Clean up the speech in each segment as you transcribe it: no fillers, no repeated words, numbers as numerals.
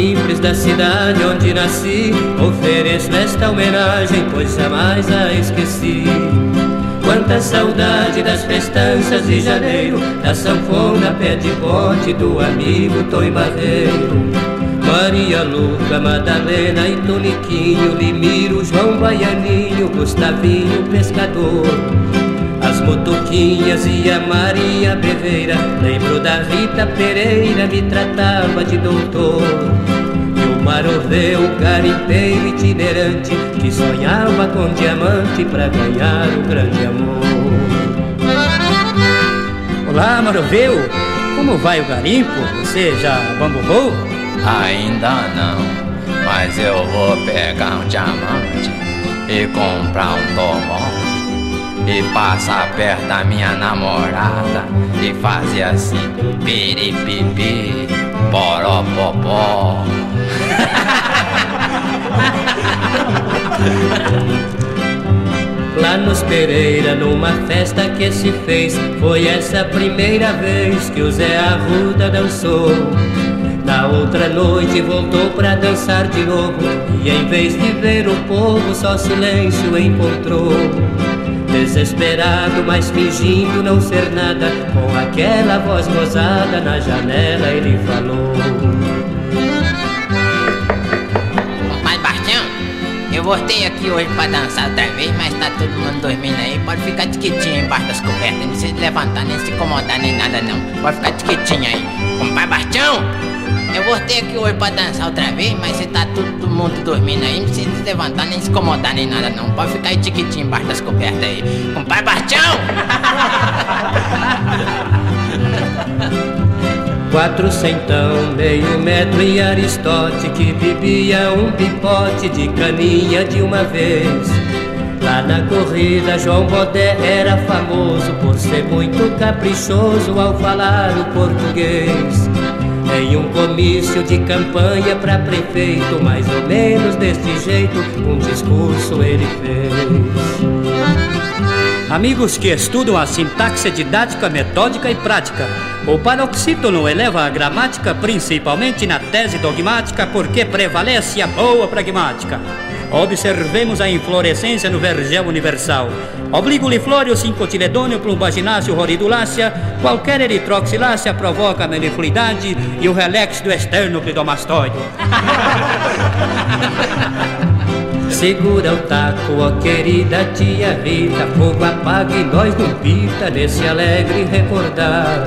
simples da cidade onde nasci, ofereço esta homenagem, pois jamais a esqueci. Quanta saudade das festanças de janeiro, da sanfona, pé de bote, do amigo Tom Barreiro. Maria Luca, Madalena e Toniquinho, Limiro, João Baianinho, Gustavinho, pescador. As motoquinhas e a Maria Beveira, lembro da Rita Pereira, me tratava de doutor. E o Maroveu, garimpeiro itinerante, que sonhava com diamante pra ganhar o grande amor. Olá, Maroveu, como vai o garimpo? Você já bambucou? Ainda não, mas eu vou pegar um diamante e comprar um tomão e passar perto da minha namorada e fazer assim, piripipi, poropopó. Lá nos Pereira, numa festa que se fez, foi essa a primeira vez que o Zé Arruda dançou. Na outra noite voltou pra dançar de novo, e em vez de ver o povo só silêncio encontrou. Desesperado, mas fingindo não ser nada, com aquela voz gozada na janela ele falou: Mas Bastião, eu voltei aqui hoje pra dançar outra vez, mas tá todo mundo dormindo aí. Pode ficar quietinho embaixo das cobertas, não precisa levantar nem se incomodar nem nada não. Pode ficar quietinho aí. Compadre Bastião, eu voltei aqui hoje pra dançar outra vez, mas você tá todo mundo dormindo aí, não precisa se levantar nem se incomodar nem nada não. Pode ficar aí quietinho embaixo das cobertas aí. Compadre Bastião! 400, meio metro e Aristote, que bebia um pipote de caninha de uma vez. Lá na corrida João Bodé era famoso por ser muito caprichoso ao falar o português. Em um comício de campanha pra prefeito, mais ou menos deste jeito, um discurso ele fez. Amigos que estudam a sintaxe didática, metódica e prática, o paroxítono eleva a gramática, principalmente na tese dogmática, porque prevalece a boa pragmática. Observemos a inflorescência no vergel universal. Obligo liflório, cincotiledônio, plumbagináceo, roridulácea. Qualquer eritroxilácea provoca a melifluidade e o relax do esternocleidomastoide. Segura o taco, ó querida tia Rita, fogo apaga e nós não pita nesse alegre recordar.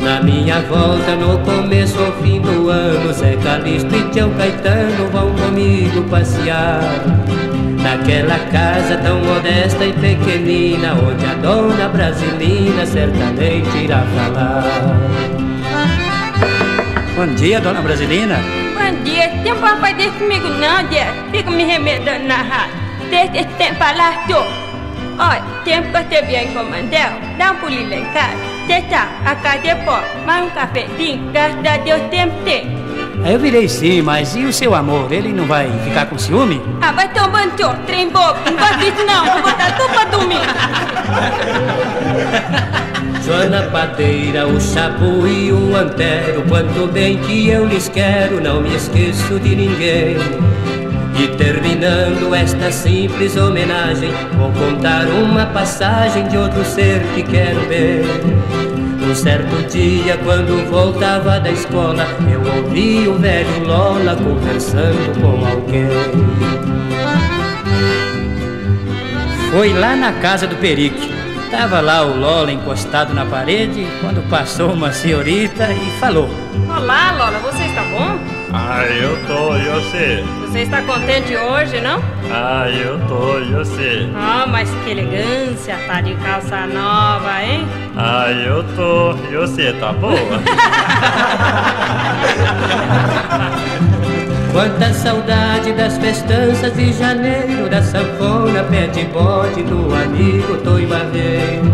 Na minha volta, no começo ao fim do ano, Zé Calixto e Tião Caetano vão comigo passear. Naquela casa tão modesta e pequenina, onde a dona Brasilina certamente irá falar. Bom dia, dona Brasilina. Bom dia, tem como fazer comigo não, Zé? Fica me remedando na rádio. Desde esse tempo lá, tô. Olha, tempo que eu esteve aí em Comandel, dá um pulinho lá em casa. Você tá, a casa é pobre, mais um cafezinho, graças a Deus tempo tem. Eu virei sim, mas e o seu amor? Ele não vai ficar com ciúme? Ah, vai tomando teu trem bobo, não gosto disso não, vou botar tudo pra dormir. Joana Padeira, o Chabu e o Antero, quanto bem que eu lhes quero, não me esqueço de ninguém. E terminando esta simples homenagem, vou contar uma passagem de outro ser que quero ver. Um certo dia, quando voltava da escola, eu ouvi o velho Lola conversando com alguém. Foi lá na casa do Perique. Tava lá o Lola encostado na parede, quando passou uma senhorita e falou: Olá, Lola, você está bom? Ah, eu tô, e você? Você está contente hoje, não? Ah, eu tô, e você? Ah, mas que elegância, tá de calça nova, hein? Ah, eu tô, e você, tá boa? Quanta saudade das festanças de janeiro, da sanfona, pé de bode, do amigo Tom Barreiro.